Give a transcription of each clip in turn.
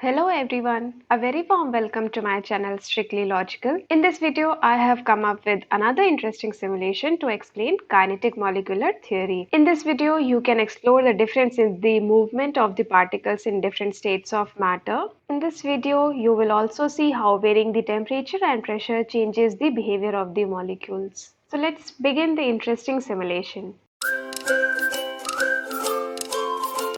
Hello everyone, a very warm welcome to my channel Strictly Logical. In this video, I have come up with another interesting simulation to explain kinetic molecular theory. In this video, you can explore the difference in the movement of the particles in different states of matter. In this video, you will also see how varying the temperature and pressure changes the behavior of the molecules. So let's begin the interesting simulation.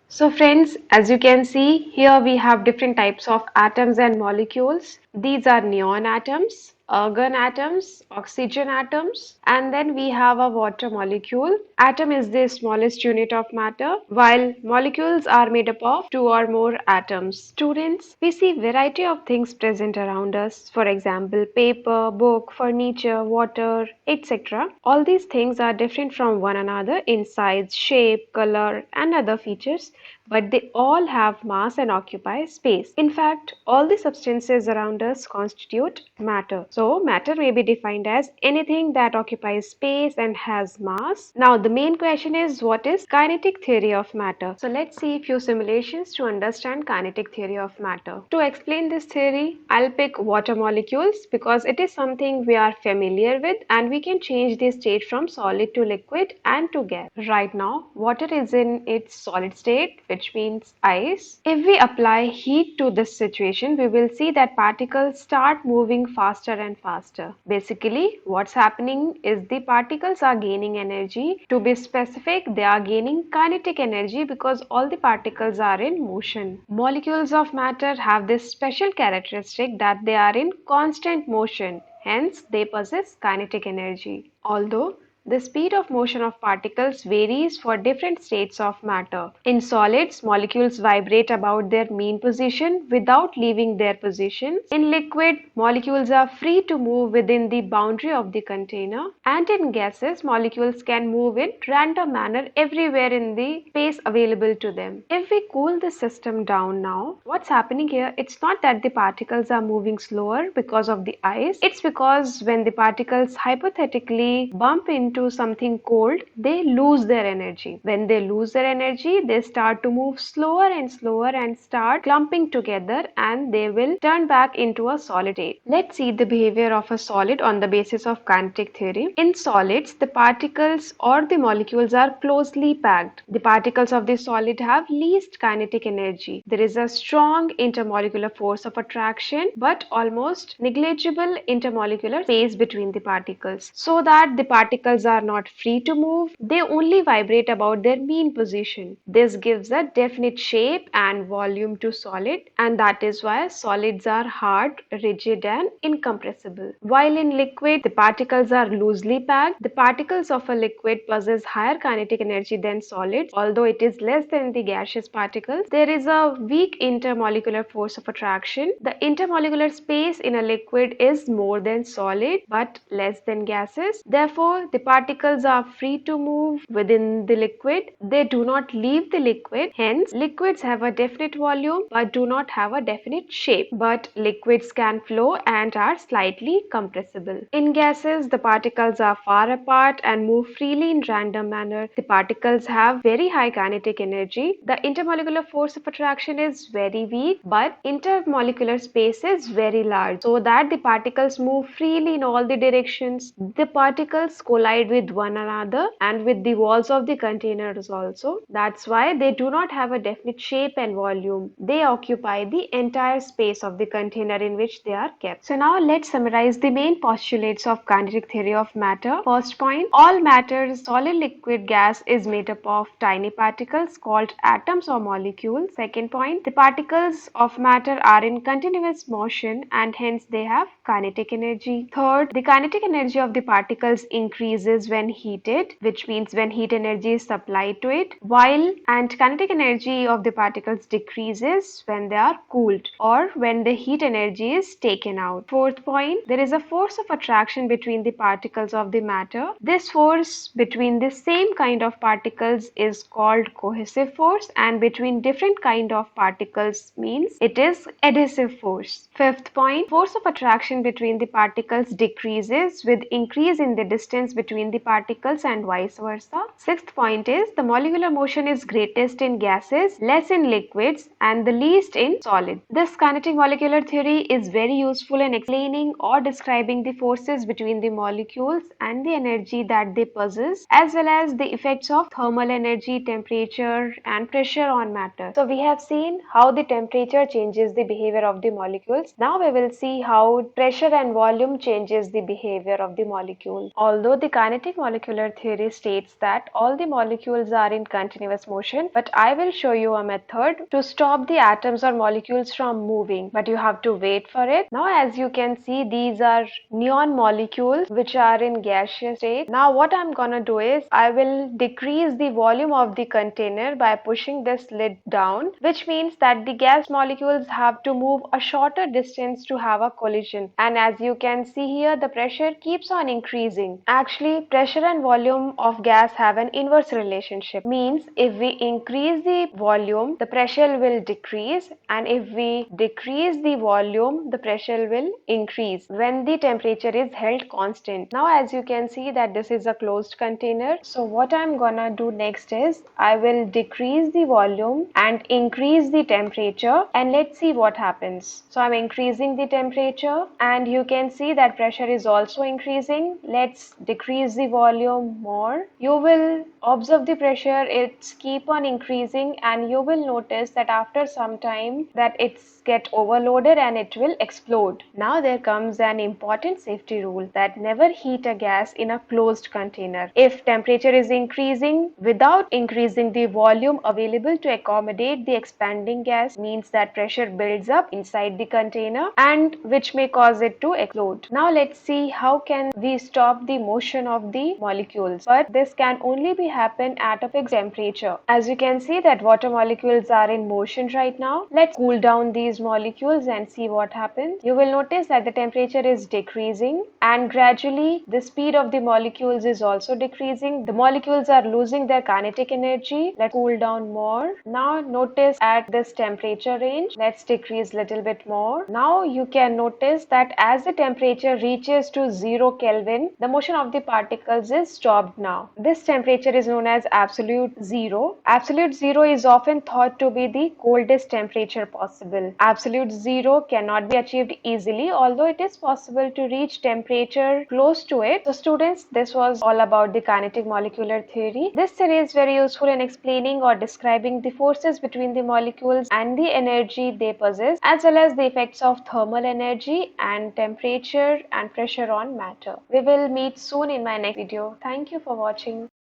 So friends, as you can see, here we have different types of atoms and molecules. These are neon atoms, argon atoms, oxygen atoms, and then we have a water molecule. Atom is the smallest unit of matter, while molecules are made up of two or more atoms. Students, we see variety of things present around us. For example, paper, book, furniture, water, etc. All these things are different from one another in size, shape, color, and other features, but they all have mass and occupy space. In fact, all the substances around us constitute matter. So, matter may be defined as anything that occupies space and has mass. Now, the main question is, what is kinetic theory of matter? So, let's see a few simulations to understand kinetic theory of matter. To explain this theory, I'll pick water molecules because it is something we are familiar with and we can change the state from solid to liquid and to gas. Right now, water is in its solid state, which means ice. If we apply heat to this situation, we will see that particles start moving faster and faster. Basically, what's happening is the particles are gaining energy. To be specific, they are gaining kinetic energy because all the particles are in motion. Molecules of matter have this special characteristic that they are in constant motion. Hence, they possess kinetic energy. Although the speed of motion of particles varies for different states of matter. In solids, molecules vibrate about their mean position without leaving their position. In liquid, molecules are free to move within the boundary of the container. And in gases, molecules can move in random manner everywhere in the space available to them. If we cool the system down now, what's happening here? It's not that the particles are moving slower because of the ice. It's because when the particles hypothetically bump into something cold, they lose their energy. When they lose their energy, they start to move slower and start clumping together, and they will turn back into a solid state. Let's see the behavior of a solid on the basis of kinetic theory. In solids, the particles or the molecules are closely packed. The particles of the solid have least kinetic energy. There is a strong intermolecular force of attraction but almost negligible intermolecular space between the particles, so that the particles are not free to move. They only vibrate about their mean position. This gives a definite shape and volume to solid, and that is why solids are hard, rigid and incompressible. While in liquid, the particles are loosely packed. The particles of a liquid possess higher kinetic energy than solids. Although it is less than the gaseous particles, there is a weak intermolecular force of attraction. The intermolecular space in a liquid is more than solid but less than gases. Therefore, the particles are free to move within the liquid. They do not leave the liquid. Hence, liquids have a definite volume but do not have a definite shape. But liquids can flow and are slightly compressible. In gases, the particles are far apart and move freely in random manner. The particles have very high kinetic energy. The intermolecular force of attraction is very weak, but intermolecular space is very large, so that the particles move freely in all the directions. The particles collide with one another and with the walls of the containers also. That's why they do not have a definite shape and volume. They occupy the entire space of the container in which they are kept. So now let's summarize the main postulates of kinetic theory of matter. First point, all matter, solid, liquid, gas is made up of tiny particles called atoms or molecules. Second point, the particles of matter are in continuous motion and hence they have kinetic energy. Third, the kinetic energy of the particles increases when heated, which means when heat energy is supplied to it, while kinetic energy of the particles decreases when they are cooled or when the heat energy is taken out. Fourth point, there is a force of attraction between the particles of the matter. This force between the same kind of particles is called cohesive force, and between different kind of particles means it is adhesive force. Fifth point, force of attraction between the particles decreases with increase in the distance between between the particles and vice versa. Sixth point is the molecular motion is greatest in gases, less in liquids, and the least in solids. This kinetic molecular theory is very useful in explaining or describing the forces between the molecules and the energy that they possess, as well as the effects of thermal energy, temperature, and pressure on matter. So we have seen how the temperature changes the behavior of the molecules. Now we will see how pressure and volume changes the behavior of the molecule. Although the kinetic molecular theory states that all the molecules are in continuous motion, but I will show you a method to stop the atoms or molecules from moving, but you have to wait for it. Now as you can see, these are neon molecules which are in gaseous state. Now what I'm gonna do is I will decrease the volume of the container by pushing this lid down, which means that the gas molecules have to move a shorter distance to have a collision. And as you can see here, the pressure keeps on increasing. Actually, pressure and volume of gas have an inverse relationship. Means if we increase the volume, the pressure will decrease, and if we decrease the volume, the pressure will increase when the temperature is held constant. Now as you can see that this is a closed container. So what I'm gonna do next is I will decrease the volume and increase the temperature, and let's see what happens. So I'm increasing the temperature and you can see that pressure is also increasing. Let's decrease the volume more. You will observe the pressure, it's keep on increasing, and you will notice that after some time that it's get overloaded and it will explode. Now there comes an important safety rule that never heat a gas in a closed container. If temperature is increasing without increasing the volume available to accommodate the expanding gas, means that pressure builds up inside the container and which may cause it to explode. Now let's see how can we stop the motion of the molecules, but this can only be happen at a fixed temperature. As you can see that water molecules are in motion right now. Let's cool down these molecules and see what happens. You will notice that the temperature is decreasing and gradually the speed of the molecules is also decreasing. The molecules are losing their kinetic energy. Let's cool down more. Now notice at this temperature range, let's decrease little bit more. Now you can notice that as the temperature reaches to 0 Kelvin, the motion of the particles is stopped now. This temperature is known as absolute zero. Absolute zero is often thought to be the coldest temperature possible. Absolute zero cannot be achieved easily, although it is possible to reach temperature close to it. So students, this was all about the kinetic molecular theory. This theory is very useful in explaining or describing the forces between the molecules and the energy they possess, as well as the effects of thermal energy and temperature and pressure on matter. We will meet soon in my next video. Thank you for watching.